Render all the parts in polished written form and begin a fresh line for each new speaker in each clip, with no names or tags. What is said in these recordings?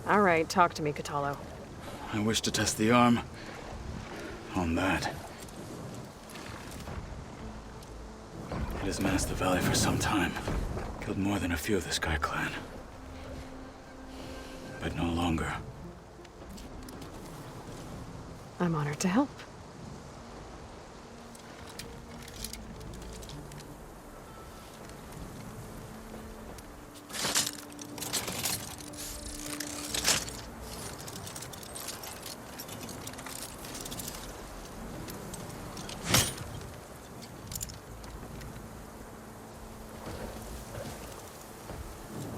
All right, talk to me, Catalo.
I wish to test the arm on that. It has menaced the valley for some time. Killed more than a few of the Sky Clan. But no longer.
I'm honored to help.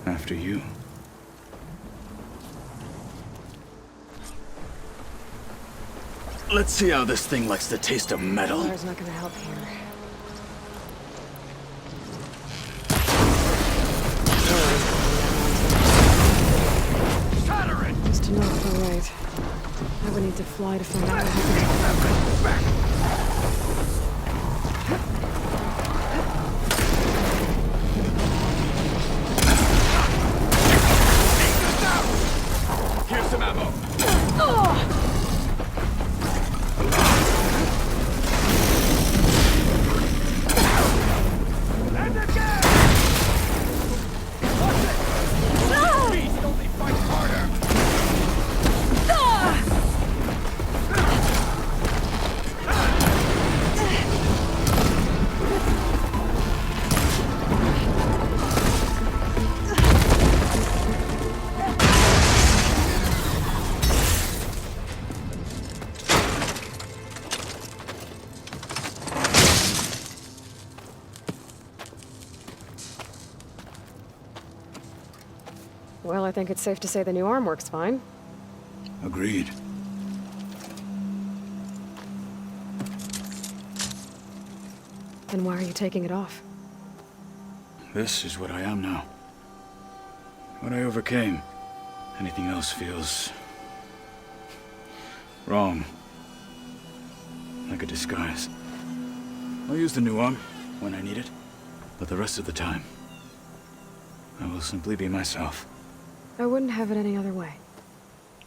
After you. Let's see how this thing likes the taste of metal.
Water's not gonna help here.
Shatter it!
Just enough, all right. I would need to fly to find out what happened.
Here's some ammo. And again! Watch it! Beast only fights harder!
Well, I think it's safe to say the new arm works fine.
Agreed.
Then why are you taking it off?
This is what I am now. What I overcame. Anything else feels wrong. Like a disguise. I'll use the new arm when I need it, but the rest of the time, I will simply be myself.
I wouldn't have it any other way.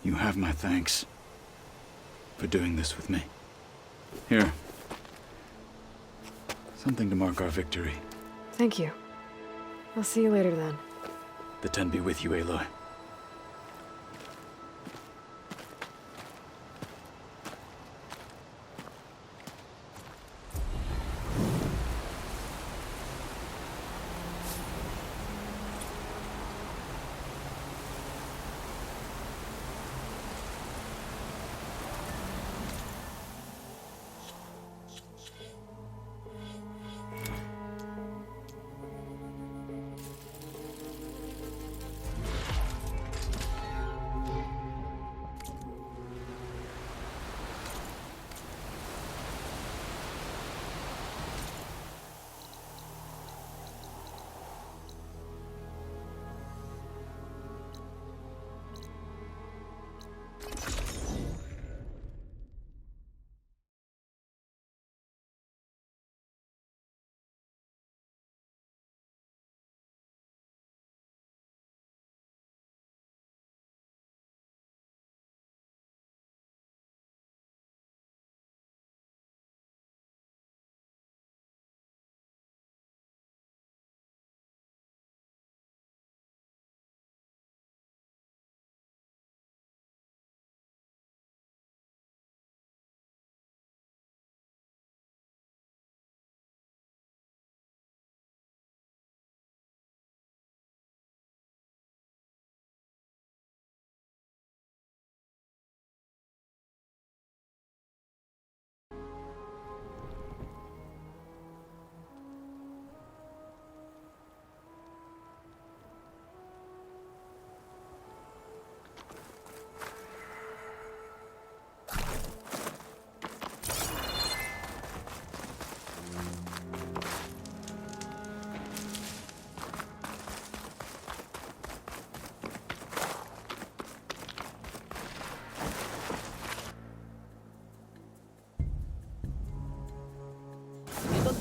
You have my thanks for doing this with me. Here. Something to mark our victory.
Thank you. I'll see you later then.
The Ten be with you, Aloy.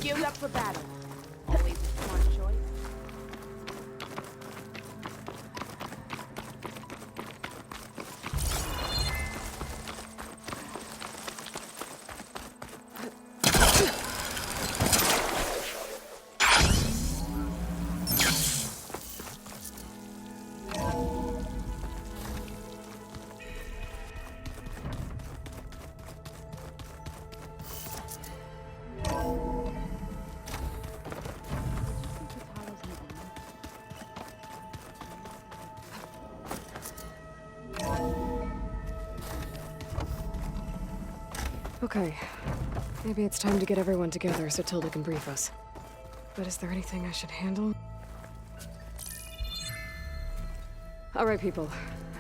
Gear up for battle. Always a smart choice.
Okay. Maybe it's time to get everyone together so Tilda can brief us. But is there anything I should handle? All right, people.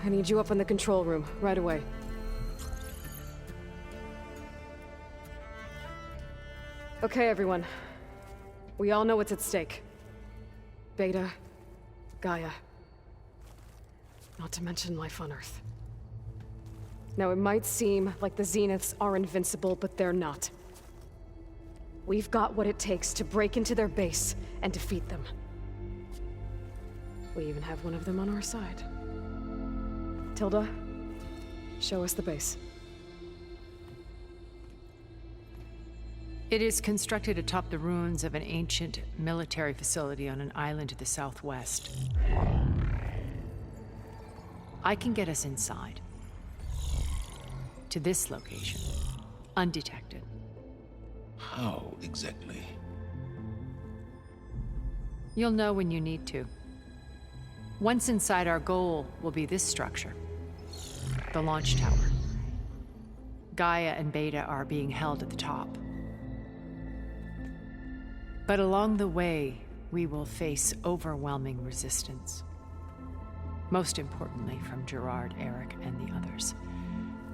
I need you up in the control room, right away. Okay, everyone. We all know what's at stake. Beta, Gaia. Not to mention life on Earth. Now, it might seem like the Zeniths are invincible, but they're not. We've got what it takes to break into their base and defeat them. We even have one of them on our side. Tilda, show us the base.
It is constructed atop the ruins of an ancient military facility on an island to the southwest. I can get us inside. To this location, undetected.
How exactly?
You'll know when you need to. Once inside, our goal will be this structure. The launch tower. Gaia and Beta are being held at the top. But along the way, we will face overwhelming resistance. Most importantly from Gerard, Eric, and the others.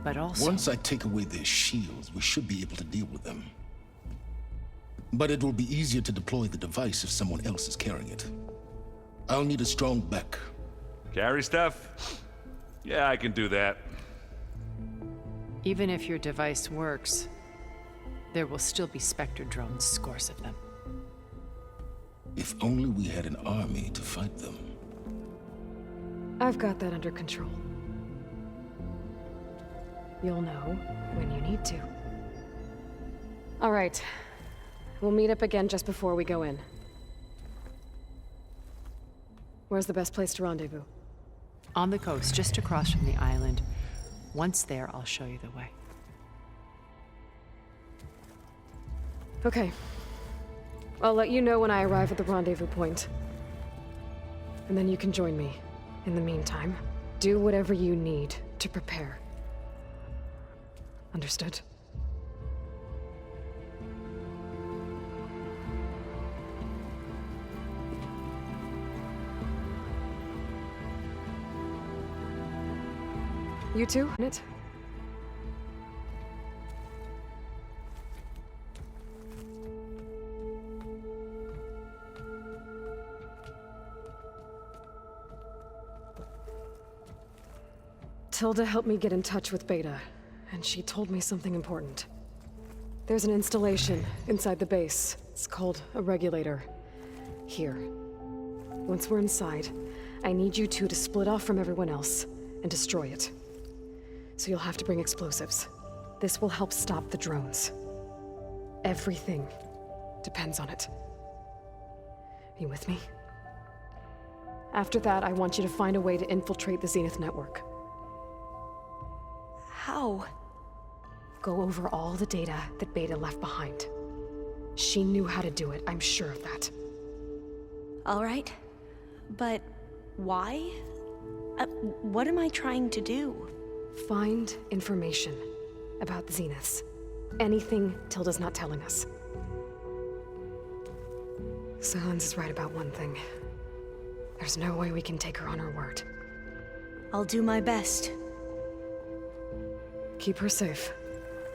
But also...
Once I take away their shields, we should be able to deal with them. But it will be easier to deploy the device if someone else is carrying it. I'll need a strong back.
Carry stuff? Yeah, I can do that.
Even if your device works, there will still be Spectre drones, scores of them.
If only we had an army to fight them.
I've got that under control. You'll know when you need to. All right. We'll meet up again just before we go in. Where's the best place to rendezvous?
On the coast, just across from the island. Once there, I'll show you the way.
Okay. I'll let you know when I arrive at the rendezvous point. And then you can join me. In the meantime, do whatever you need to prepare. Understood? You too? It? Tilda helped me get in touch with Beta, and she told me something important. There's an installation inside the base. It's called a regulator. Here. Once we're inside, I need you two to split off from everyone else and destroy it. So you'll have to bring explosives. This will help stop the drones. Everything depends on it. Are you with me? After that, I want you to find a way to infiltrate the Zenith network.
How?
Go over all the data that Beta left behind. She knew how to do it, I'm sure of that.
All right. But why? What am I trying to do?
Find information about the Zeniths. Anything Tilda's not telling us. Silence is right about one thing. There's no way we can take her on her word.
I'll do my best.
Keep her safe,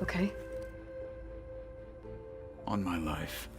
okay?
On my life.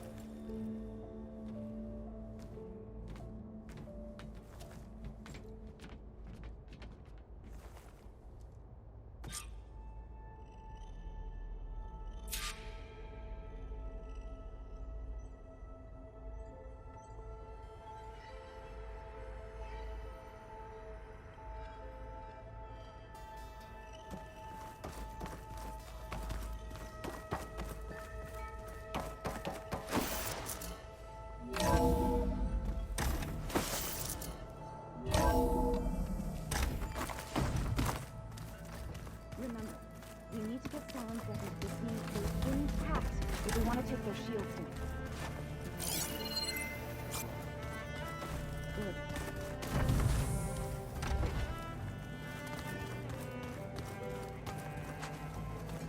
Remember, we need to get someone that is disease intact if we want to take their shields from it. Good.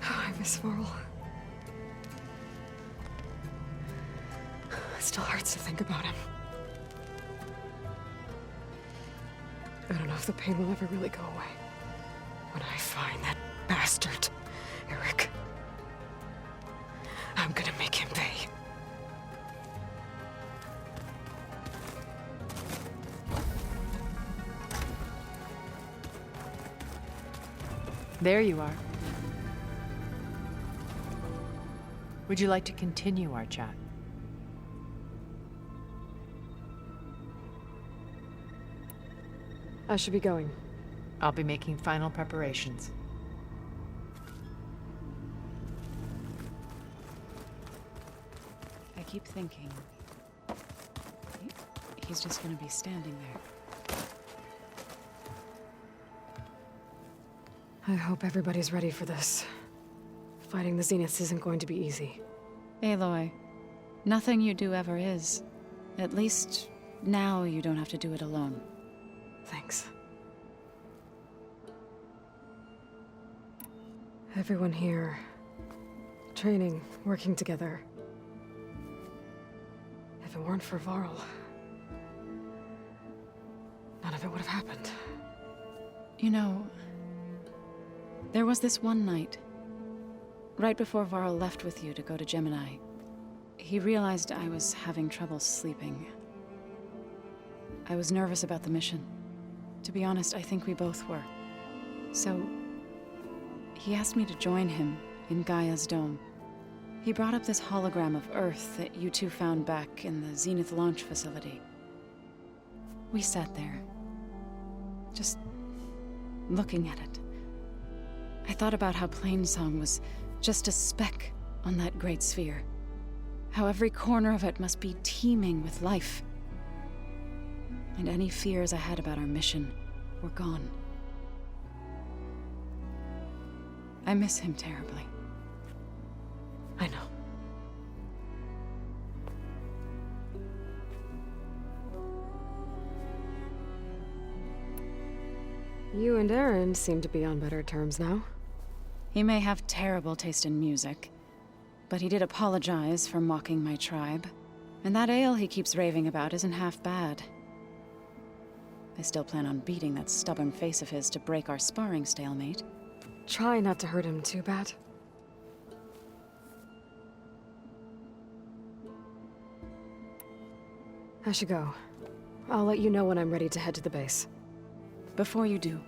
I miss Varl. hurts to think about him. I don't know if the pain will ever really go away. When I find that bastard, Eric, I'm gonna make him pay.
There you are. Would you like to continue our chat?
I should be going.
I'll be making final preparations.
I keep thinking... he's just gonna be standing there.
I hope everybody's ready for this. Fighting the Zeniths isn't going to be easy.
Aloy, nothing you do ever is. At least, now you don't have to do it alone.
Thanks. Everyone here, training, working together. If it weren't for Varl, none of it would have happened.
You know, there was this one night, right before Varl left with you to go to Gemini. He realized I was having trouble sleeping. I was nervous about the mission. To be honest, I think we both were. So, he asked me to join him in Gaia's dome. He brought up this hologram of Earth that you two found back in the Zenith launch facility. We sat there, just looking at it. I thought about how Plainsong was just a speck on that great sphere. How every corner of it must be teeming with life. And any fears I had about our mission were gone. I miss him terribly.
I know. You and Aaron seem to be on better terms now.
He may have terrible taste in music, but he did apologize for mocking my tribe. And that ale he keeps raving about isn't half bad. I still plan on beating that stubborn face of his to break our sparring stalemate.
Try not to hurt him too bad. I should go. I'll let you know when I'm ready to head to the base.
Before you do,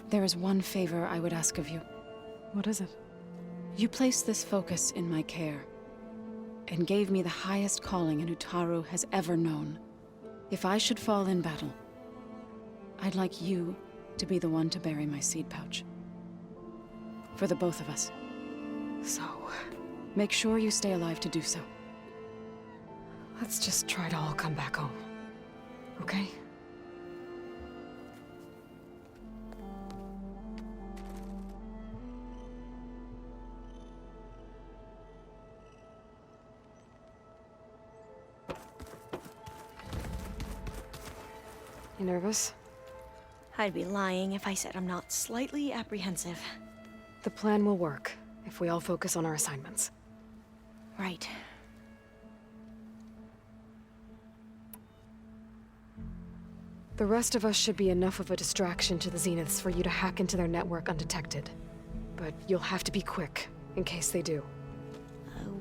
there is one favor I would ask of you.
What is it?
You placed this focus in my care, and gave me the highest calling an Utaru has ever known. If I should fall in battle, I'd like you to be the one to bury my seed pouch. For the both of us.
So,
Make sure you stay alive to do so.
let's just try to all come back home. Okay? You nervous?
I'd be lying if I said I'm not slightly apprehensive.
The plan will work if we all focus on our assignments.
Right.
The rest of us should be enough of a distraction to the Zeniths for you to hack into their network undetected. But you'll have to be quick, in case they do.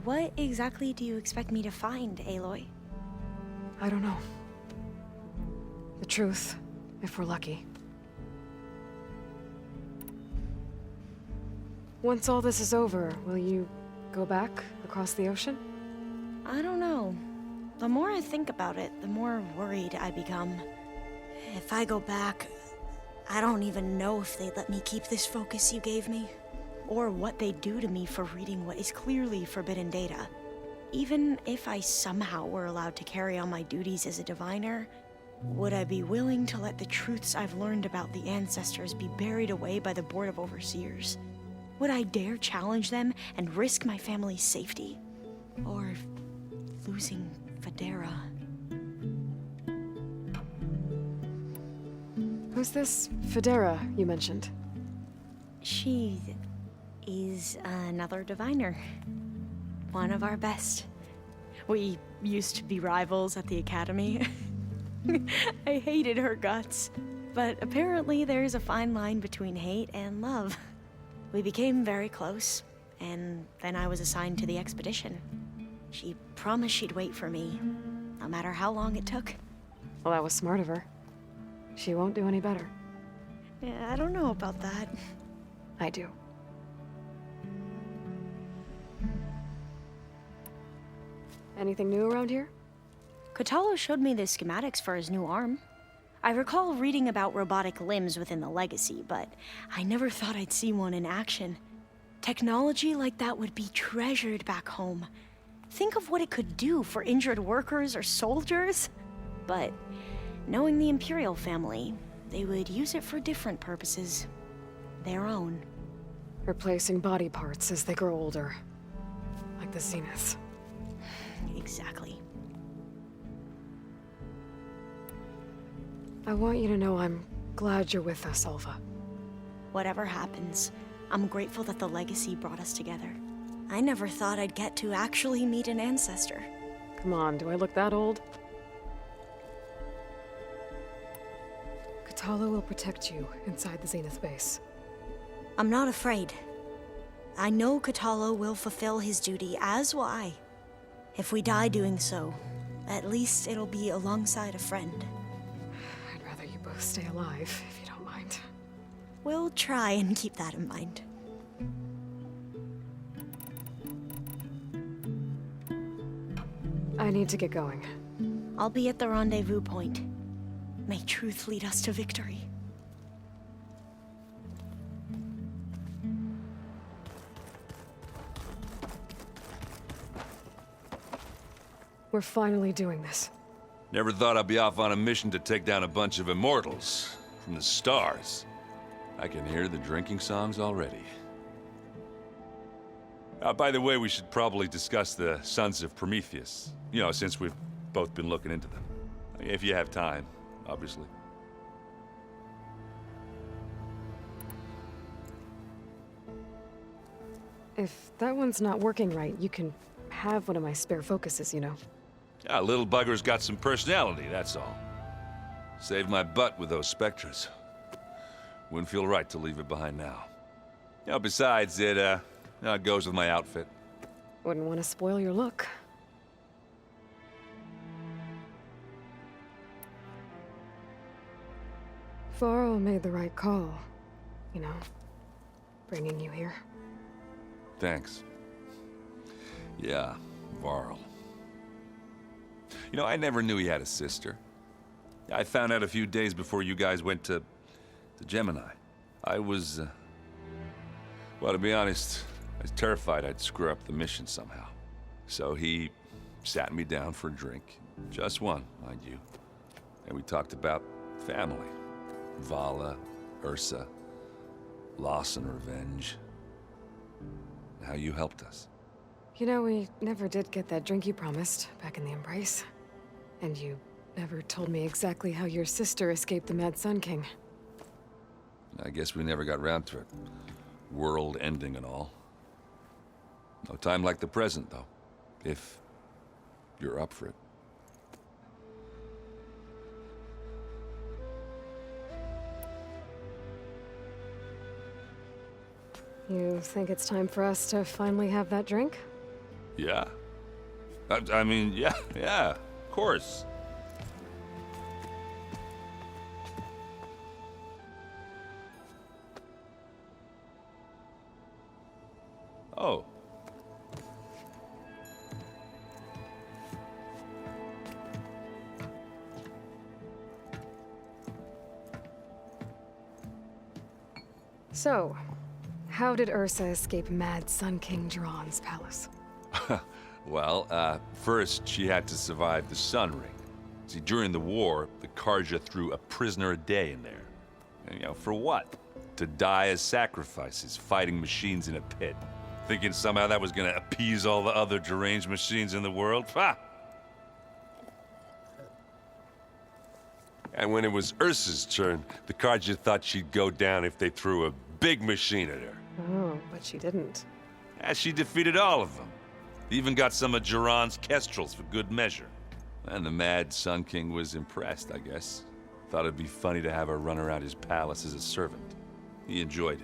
What exactly do you expect me to find, Aloy?
I don't know. The truth, if we're lucky. Once all this is over, will you go back across the ocean?
I don't know. The more I think about it, the more worried I become. If I go back, I don't even know if they'd let me keep this focus you gave me, or what they'd do to me for reading what is clearly forbidden data. Even if I somehow were allowed to carry on my duties as a diviner, would I be willing to let the truths I've learned about the ancestors be buried away by the Board of Overseers? Would I dare challenge them and risk my family's safety? Or losing Federa?
Who's this Federa you mentioned?
She is another diviner. One of our best. We used to be rivals at the academy. I hated her guts. But apparently there's a fine line between hate and love. We became very close, and then I was assigned to the expedition. She promised she'd wait for me, no matter how long it took.
Well, that was smart of her. She won't do any better.
Yeah, I don't know about that.
I do. Anything new around here?
Kotallo showed me the schematics for his new arm. I recall reading about robotic limbs within the Legacy, but I never thought I'd see one in action. Technology like that would be treasured back home. Think of what it could do for injured workers or soldiers. But knowing the Imperial family, they would use it for different purposes. Their own.
Replacing body parts as they grow older. Like the Zeniths.
Exactly.
I want you to know I'm glad you're with us, Alva.
Whatever happens, I'm grateful that the Legacy brought us together. I never thought I'd get to actually meet an ancestor.
Come on, do I look that old? Kotallo will protect you inside the Zenith base.
I'm not afraid. I know Kotallo will fulfill his duty, as will I. If we die doing so, at least it'll be alongside a friend.
I'd rather you both stay alive, if you don't mind.
We'll try and keep that in mind.
I need to get going.
I'll be at the rendezvous point. May truth lead us to victory.
We're finally doing this.
Never thought I'd be off on a mission to take down a bunch of immortals from the stars. I can hear the drinking songs already. By the way, we should probably discuss the Sons of Prometheus. You know, since we've both been looking into them. If you have time, obviously.
If that one's not working right, you can have one of my spare focuses, you know.
Yeah, little bugger's got some personality, that's all. Saved my butt with those Spectres. Wouldn't feel right to leave it behind now. You know, besides, it goes with my outfit.
Wouldn't want to spoil your look. Varro made the right call. You know, bringing you here.
Thanks. Yeah, Varl. You know, I never knew he had a sister. I found out a few days before you guys went to Gemini. I was, well, to be honest, I was terrified I'd screw up the mission somehow. So he sat me down for a drink. Just one, mind you. And we talked about family. Vala, Ursa, loss and revenge. How you helped us.
You know, we never did get that drink you promised back in the Embrace. And you never told me exactly how your sister escaped the Mad Sun King.
I guess we never got round to it. World ending and all. No time like the present, though. If you're up for it.
You think it's time for us to finally have that drink?
Yeah. I mean, yeah, of course. Oh.
So, how did Ursa escape Mad Sun King Jiran's palace?
Well, first she had to survive the Sun Ring. See, during the war, the Karja threw a prisoner a day in there. And, you know, for what? To die as sacrifices, fighting machines in a pit. Thinking somehow that was gonna appease all the other deranged machines in the world? Ha! And when it was Ursa's turn, the Karja thought she'd go down if they threw a big machine at her.
Oh, but she didn't.
And she defeated all of them. Even got some of Jiran's kestrels for good measure. And the mad Sun King was impressed, I guess. Thought it'd be funny to have her run around his palace as a servant. He enjoyed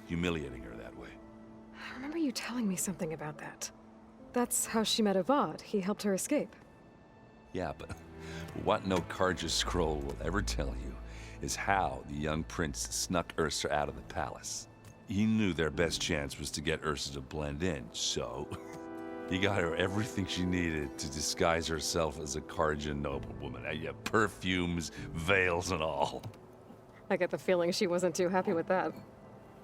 humiliating her that way.
I remember you telling me something about that. That's how she met Avad. He helped her escape.
Yeah, but what no Karja scroll will ever tell you is how the young prince snuck Ursa out of the palace. He knew their best chance was to get Ursa to blend in, so he got her everything she needed to disguise herself as a Karja noblewoman. Yeah, perfumes, veils, and all.
I get the feeling she wasn't too happy with that.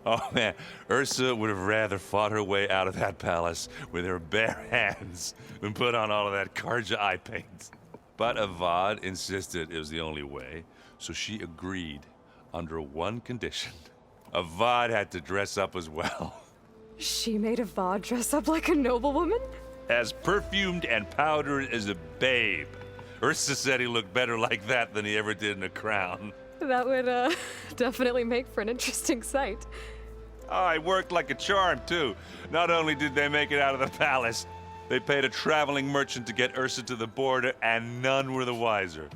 Oh man, Ursa would have rather fought her way out of that palace with her bare hands than put on all of that Karja eye paint. But Avad insisted it was the only way, so she agreed under one condition. Avad had to dress up as well.
She made Avad dress up like a noblewoman?
As perfumed and powdered as a babe. Ursa said he looked better like that than he ever did in a crown.
That would, definitely make for an interesting sight.
Oh, it worked like a charm, too. Not only did they make it out of the palace, they paid a traveling merchant to get Ursa to the border, and none were the wiser.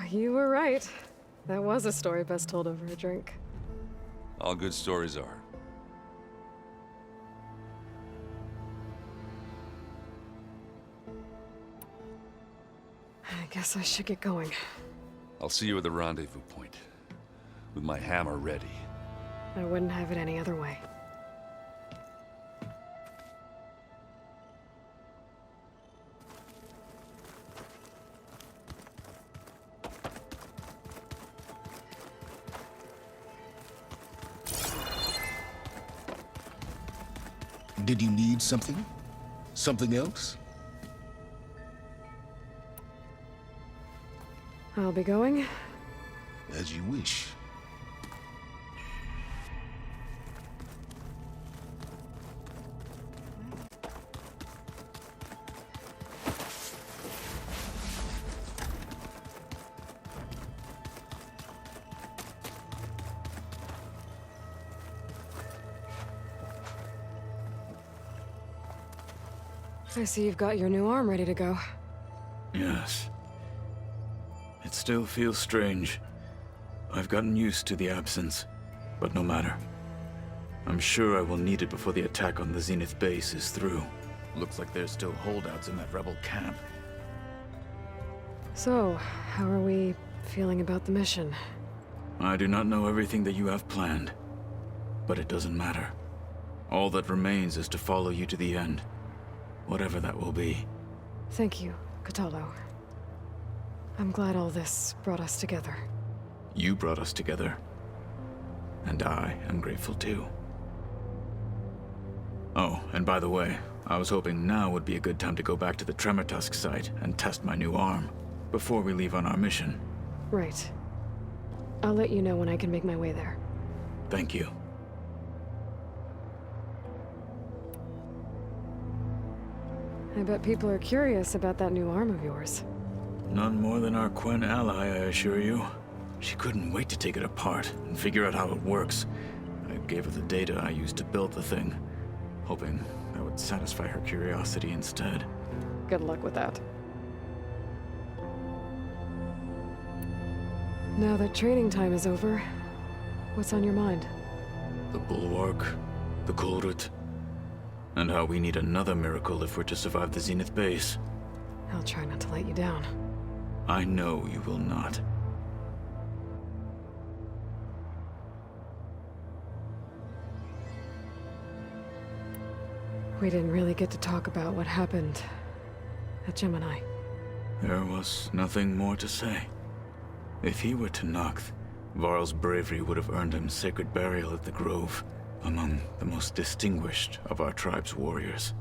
You were right. That was a story best told over a drink.
All good stories are.
I guess I should get going.
I'll see you at the rendezvous point, with my hammer ready.
I wouldn't have it any other way.
Did you need something? Something else?
I'll be going.
As you wish.
I see you've got your new arm ready to go.
Yes. It still feels strange. I've gotten used to the absence, but no matter. I'm sure I will need it before the attack on the Zenith base is through. Looks like there's still holdouts in that rebel camp.
So, how are we feeling about the mission?
I do not know everything that you have planned, but it doesn't matter. All that remains is to follow you to the end, whatever that will be.
Thank you, Kotallo. I'm glad all this brought us together.
You brought us together, and I am grateful too. Oh, and by the way, I was hoping now would be a good time to go back to the Tremortusk site and test my new arm, before we leave on our mission.
Right. I'll let you know when I can make my way there.
Thank you.
I bet people are curious about that new arm of yours.
None more than our Quen ally, I assure you. She couldn't wait to take it apart and figure out how it works. I gave her the data I used to build the thing, hoping that would satisfy her curiosity instead.
Good luck with that. Now that training time is over, what's on your mind?
The Bulwark, the Kulrut, and how we need another miracle if we're to survive the Zenith base.
I'll try not to let you down.
I know you will not.
We didn't really get to talk about what happened at Gemini.
There was nothing more to say. If he were to Noct, Varl's bravery would have earned him sacred burial at the Grove, among the most distinguished of our tribe's warriors.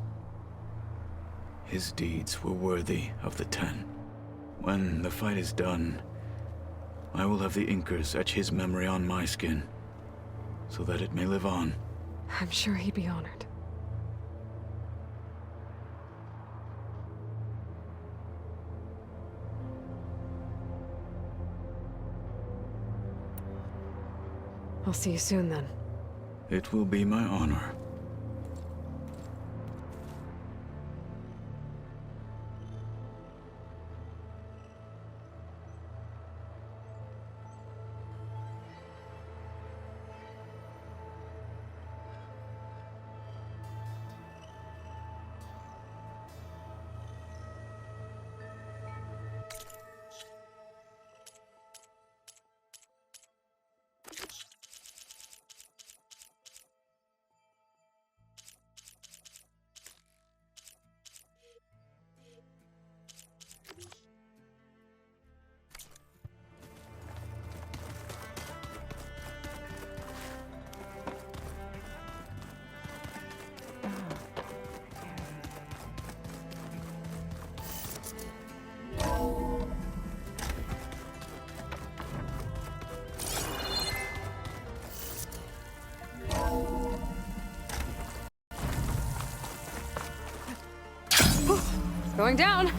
His deeds were worthy of the Ten. When the fight is done, I will have the Inkers etch his memory on my skin, so that it may live on.
I'm sure he'd be honored. I'll see you soon then.
It will be my honor.
Going down!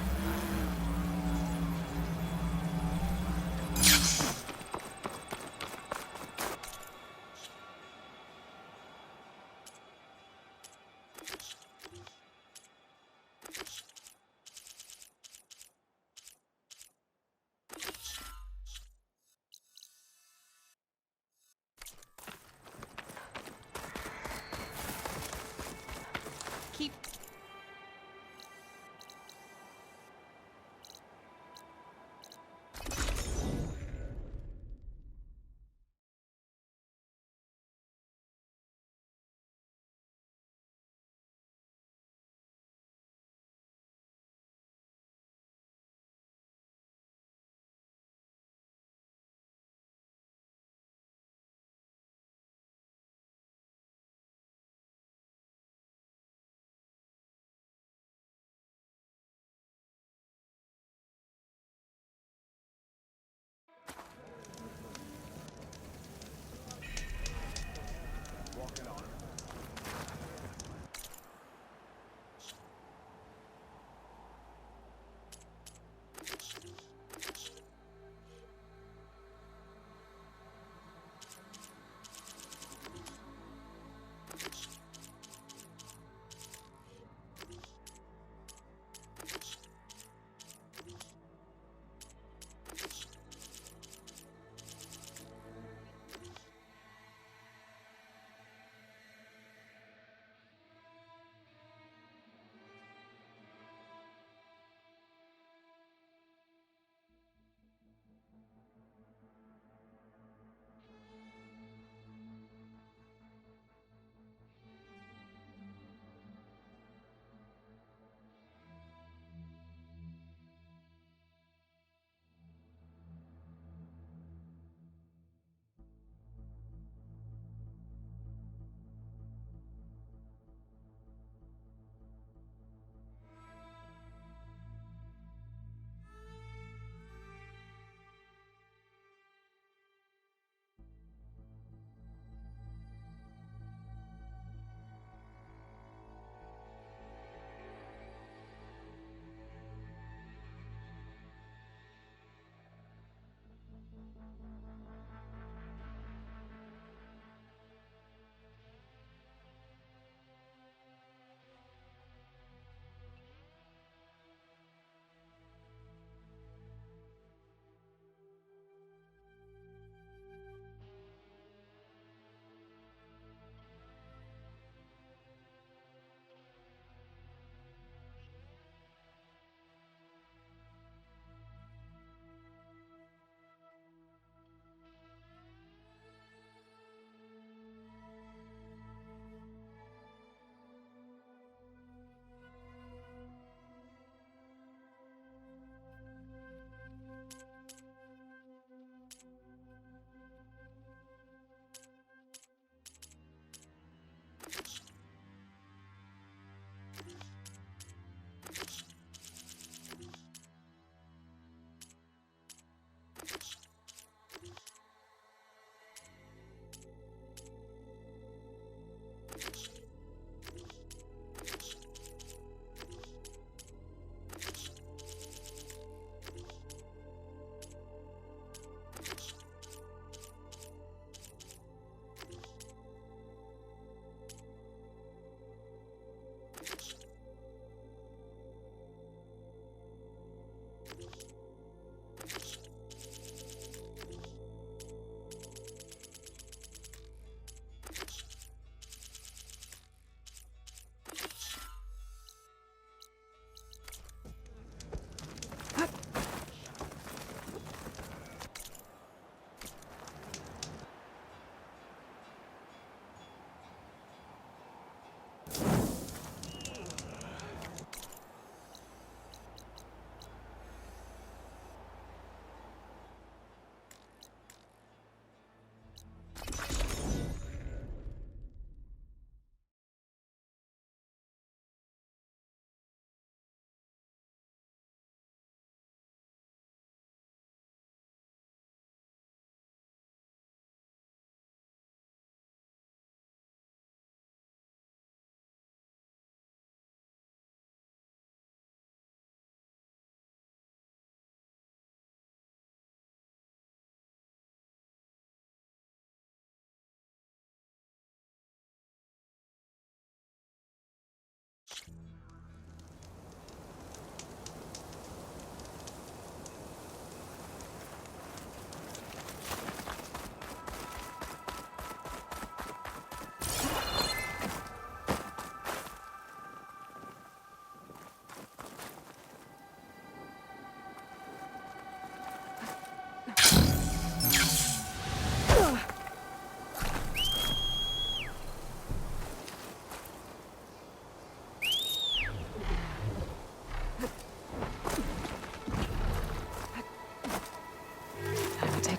Keep...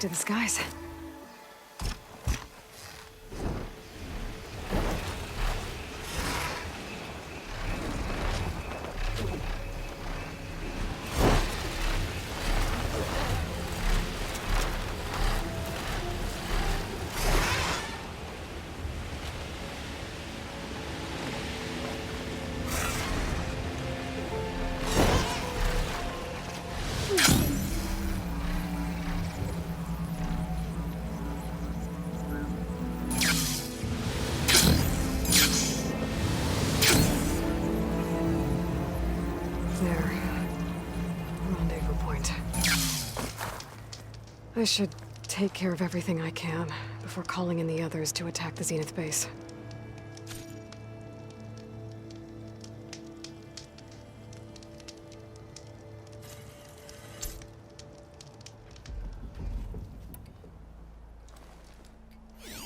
to the skies. There. Rendezvous point. I should take care of everything I can before calling in the others to attack the Zenith base.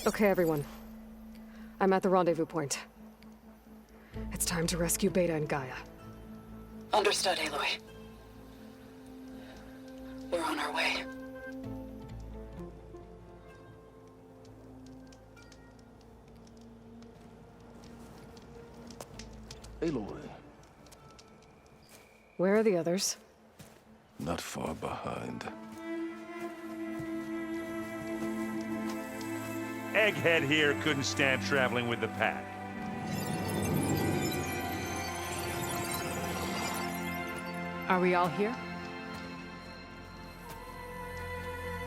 Okay, everyone. I'm at the rendezvous point. It's time to rescue Beta and Gaia.
Understood, Aloy. We're on our way.
Aloy,
Where are the others?
not far behind.
Egghead here couldn't stand traveling with the pack.
Are we all here?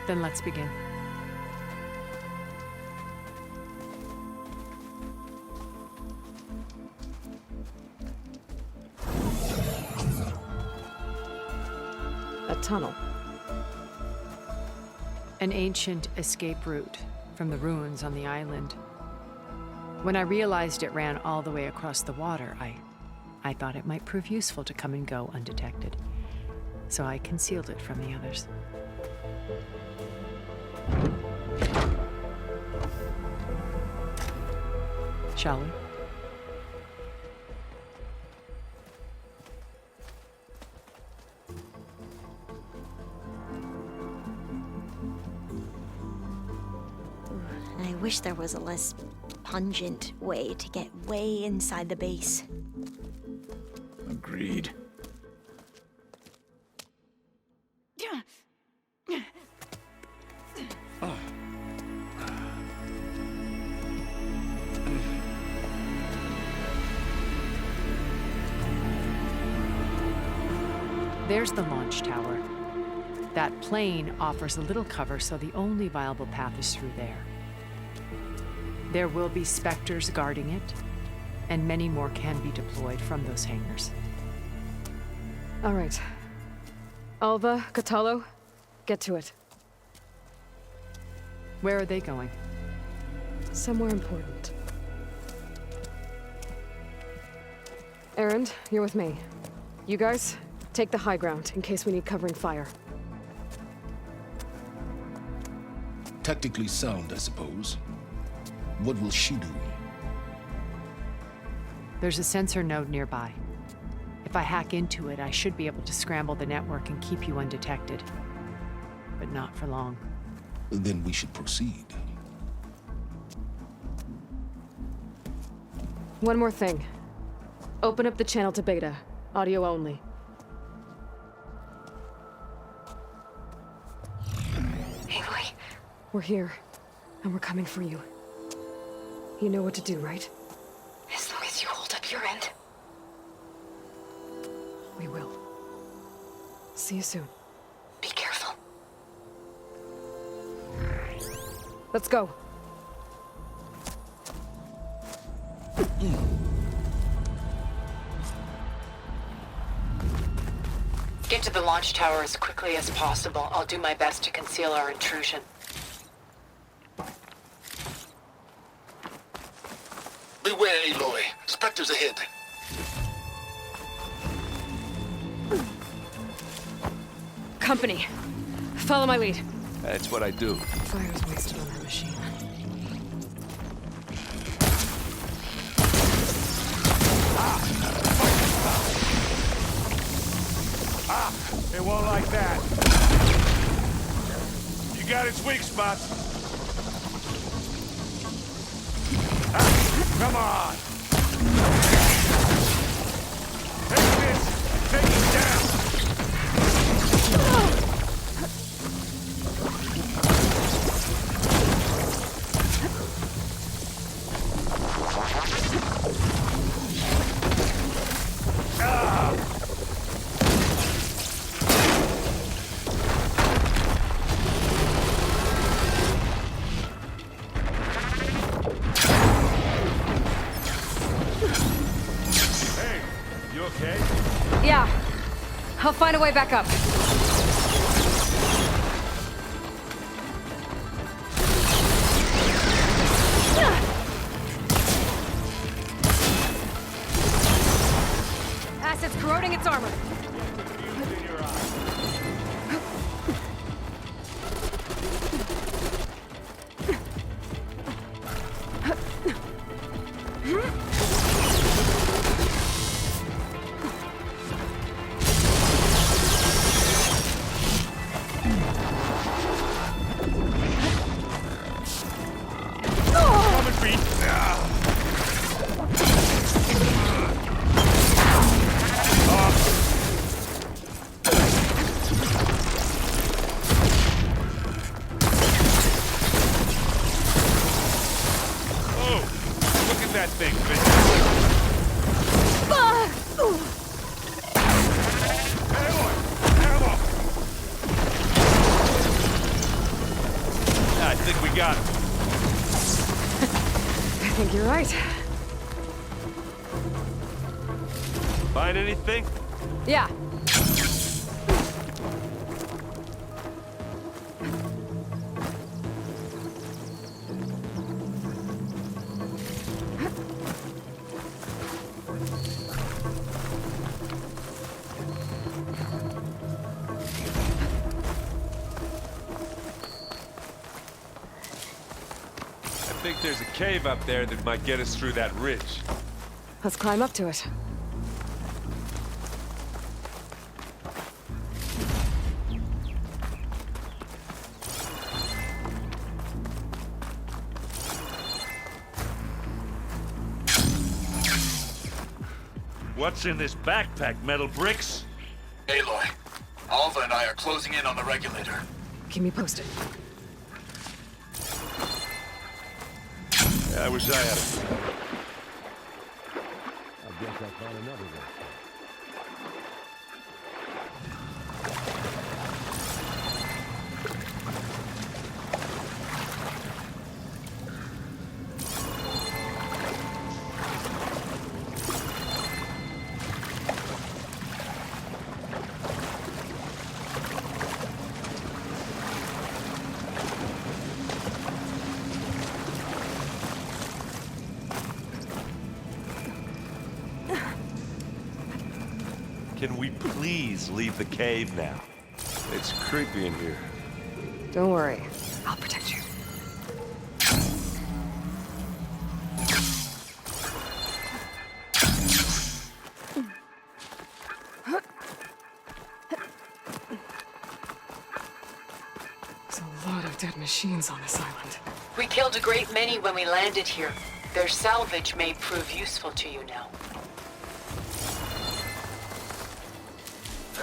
Then let's begin.
A tunnel.
An ancient escape route from the ruins on the island. When I realized it ran all the way across the water, I thought it might prove useful to come and go undetected. So I concealed it from the others. Shall we?
I wish there was a less pungent way to get way inside the base.
Agreed.
There's the launch tower. That plane offers a little cover, so the only viable path is through there. There will be Spectres guarding it, and many more can be deployed from those hangars.
All right. Alva, Catalo, get to it.
Where are they going?
Somewhere important. Erend, you're with me. You guys, take the high ground in case we need covering fire.
Tactically sound, I suppose. What will she do?
There's a sensor node nearby. If I hack into it, I should be able to scramble the network and keep you undetected. But not for long.
Then we should proceed.
One more thing. Open up the channel to Beta. Audio only.
Aloy,
We're here, and we're coming for you. You know what to do, right?
as long as you hold up your end.
We will. See you soon.
Be careful.
Let's go.
Get to the launch tower as quickly as possible. I'll do my best to conceal our intrusion.
Beware, Aloy. Spectres ahead.
Company. Follow my lead.
That's what I do.
Fire's wasted on that machine.
It won't like that. You got its weak spots. Ah, come on! Take this! Take it down!
Yeah. I'll find a way back up. Acid's corroding its armor.
That thing, I think we got him.
I think you're right.
Find anything?
Yeah.
I think there's a cave up there that might get us through that ridge.
Let's climb up to it.
What's in this backpack, metal bricks?
Aloy, Alva and I are closing in on the regulator.
Keep me posted.
I wish I had a...
I guess I found another one.
Can we please leave the cave now?
It's creepy in here.
Don't worry. I'll protect you. There's a lot of dead machines on this island.
We killed a great many when we landed here. Their salvage may prove useful to you now.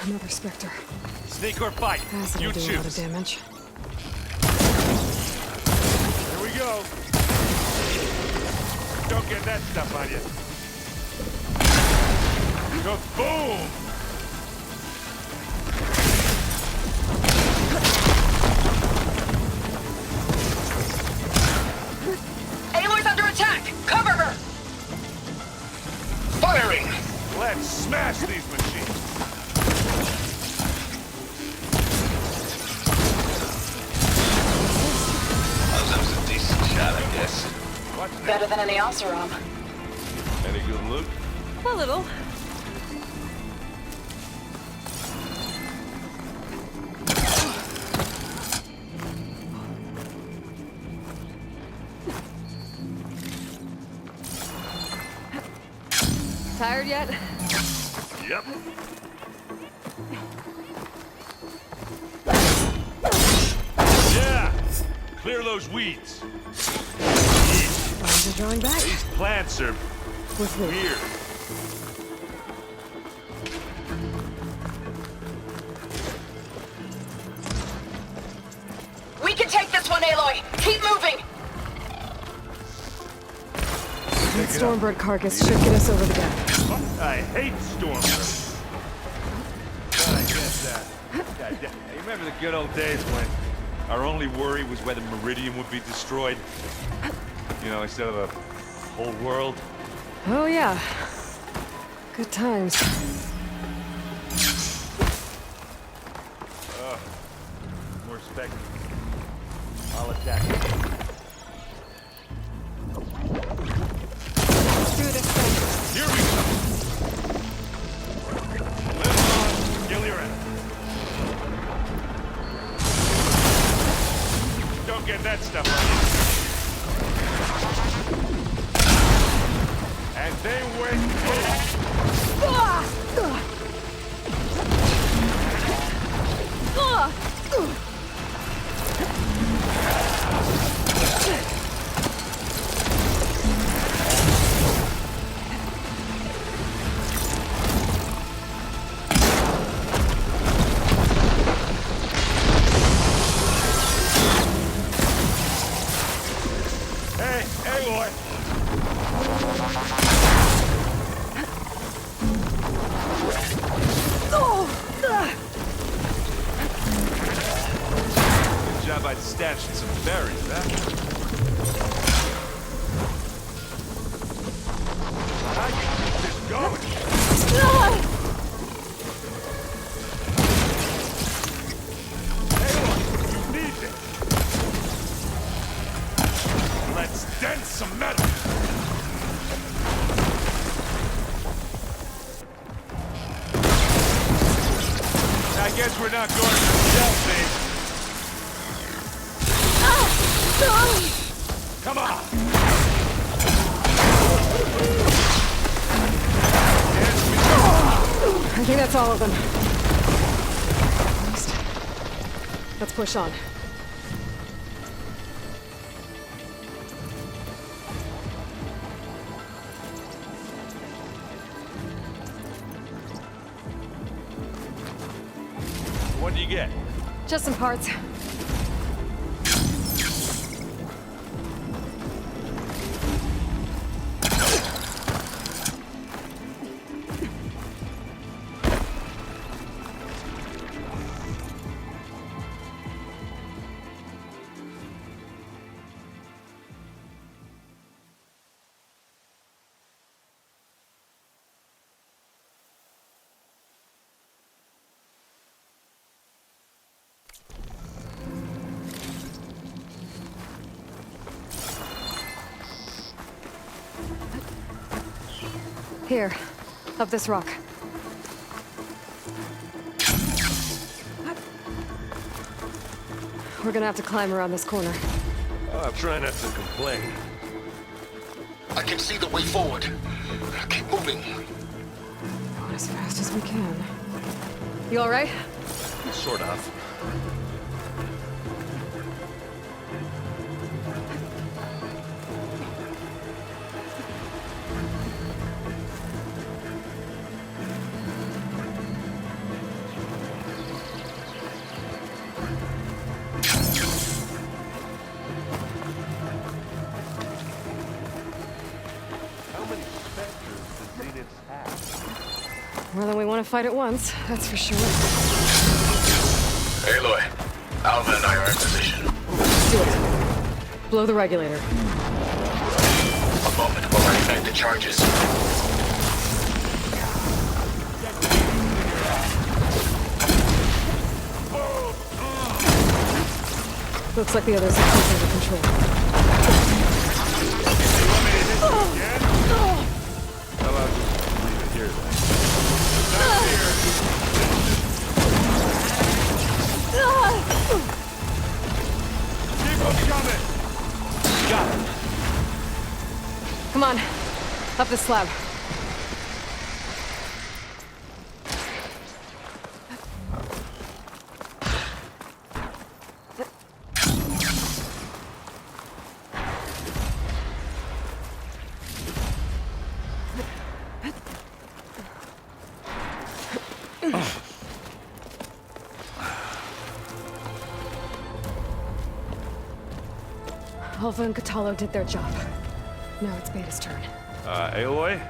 Another Spectre.
Sneak or fight?
Acid
You
will do a lot of
choose.
damage.
Here we go. Don't get that stuff on you. Kaboom!
Aloy's under attack! Cover her!
Firing!
Let's smash these machines.
That was a decent shot, I guess.
What's next?
Better than any Oseram.
Any good loot?
A little. Tired yet?
Yep. Yeah! Clear those weeds.
Lines are drawing back.
These plants are
With me.
weird.
We can take this one, Aloy! Keep moving!
That Stormbird carcass should get us over the gap.
I hate Stormbird. I get that. You remember the good old days when our only worry was whether Meridian would be destroyed? You know, instead of the whole world?
Oh, yeah. Good times.
More spec. I'll attack.
Do this thing.
Here we go. Live on, kill your enemy. Don't get that stuff on you. And they went. Hey, Aloy. Good job I'd stashed some berries, huh? I can keep this going. Aloy, you need this. Let's dent some metal. I guess we're not going to stealth, Come on!
I think that's all of them. Almost. Let's push on.
What do you get?
Just some parts. Here, up this rock. We're gonna have to climb around this corner.
I'm trying not to complain.
I can see the way forward. Keep moving.
Going as fast as we can. You all right?
Sort of.
More than we want to fight at once, that's for sure.
Aloy, Alva and I are in position.
Do it. Blow the regulator.
A moment while I ignite the charges.
Looks like the others have taken under control.
How about just leave it here then? Not here! Keep them coming! Got it.
Come on, up the slab. Alpha and Catalo did their job. Now it's Beta's turn.
Aloy?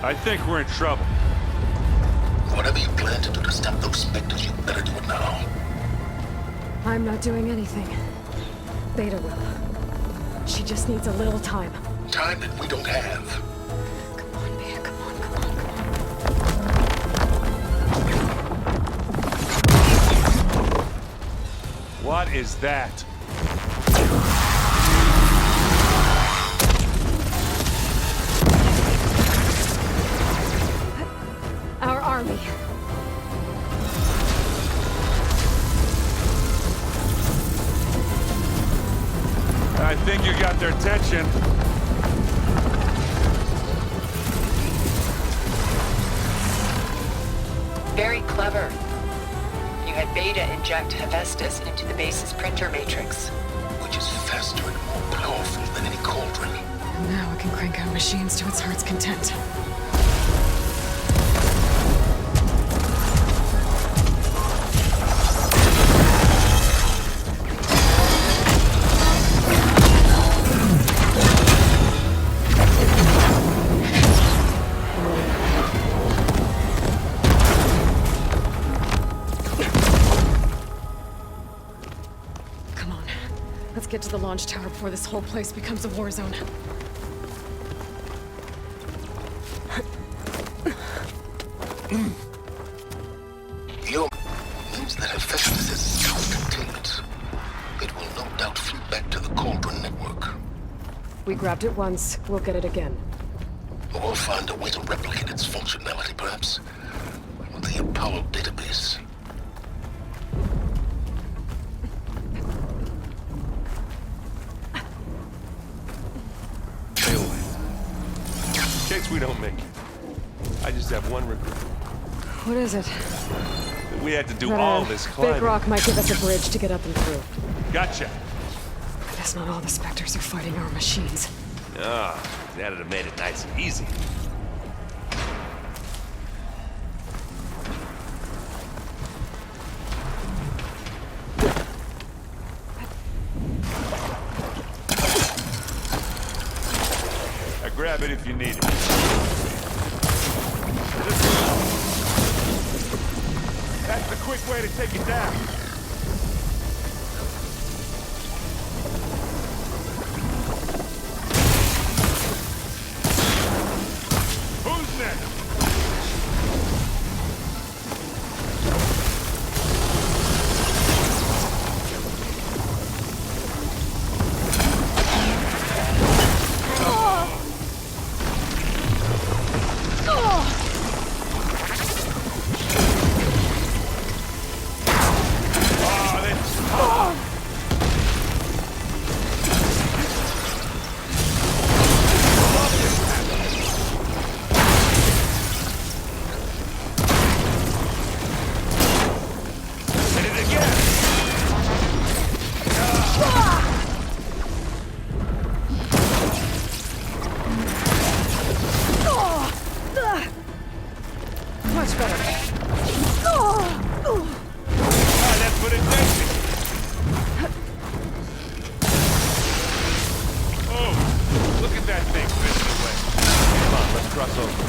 I think we're in trouble.
Whatever you plan to do to stop those specters, you better do it now.
I'm not doing anything. Beta will. She just needs a little time.
Time that we don't have.
Come on, Beta, come on, come on, come on.
What is that?
Our army.
I think you got their attention.
Very clever. You had Beta inject Hephaestus into the base's printer matrix.
Which is faster and more powerful than any cauldron.
Now it can crank out machines to its heart's content. Come on. Let's get to the launch tower before this whole place becomes a war zone.
Your means that Hephaestus is self-contained. It will no doubt feed back to the Cauldron network.
We grabbed it once, we'll get it again.
Or find a way to replicate its functionality, perhaps. With the Apollo database.
In case we don't make it, I just have one regret.
What is it?
We had to do
That,
all this climbing.
Big Rock might give us a bridge to get up and through.
Gotcha.
I guess not all the Spectres are fighting our machines.
Ah, that'd have made it nice and easy.
Grab it if you need it. That's the quick way to take it down. Who's next?
Much better.
That's what it takes. Oh, look at that thing fizzing away.
Come on, let's cross over.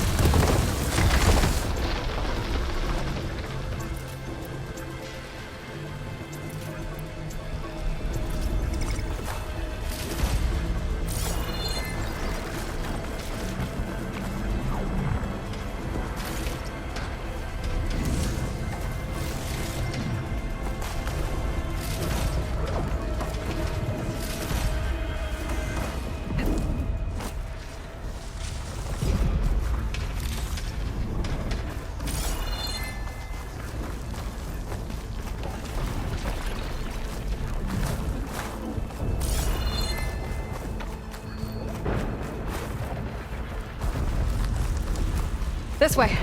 This way.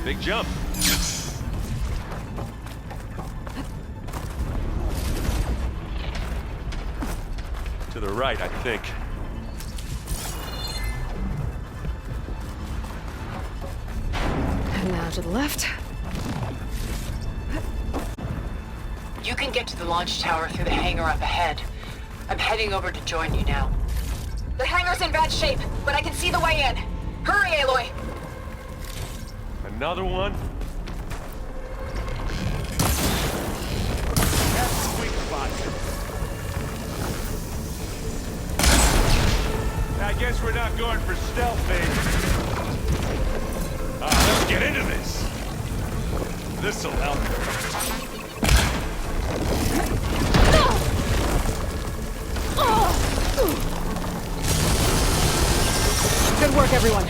Big jump.
To the right, I think.
And now to the left.
You can get to the launch tower through the hangar up ahead. I'm heading over to join you now.
The hangar's in bad shape, but I can see the way in. Hurry, Aloy!
Another one? That's a weak spot. I guess we're not going for stealth, baby. Let's get into this. This'll help.
Good work, everyone.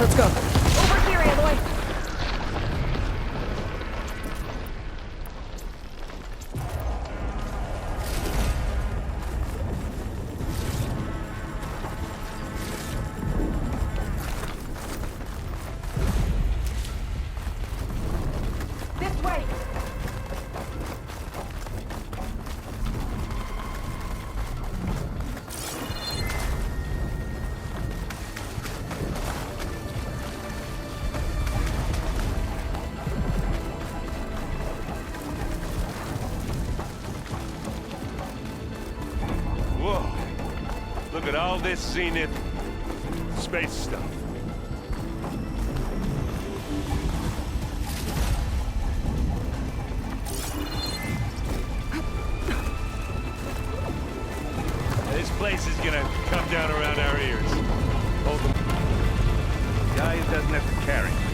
Let's go.
Over here, Aloy! This way!
Whoa. Look at all this zenith space stuff. This place is gonna come down around our ears. Hold them. Guy doesn't have to carry.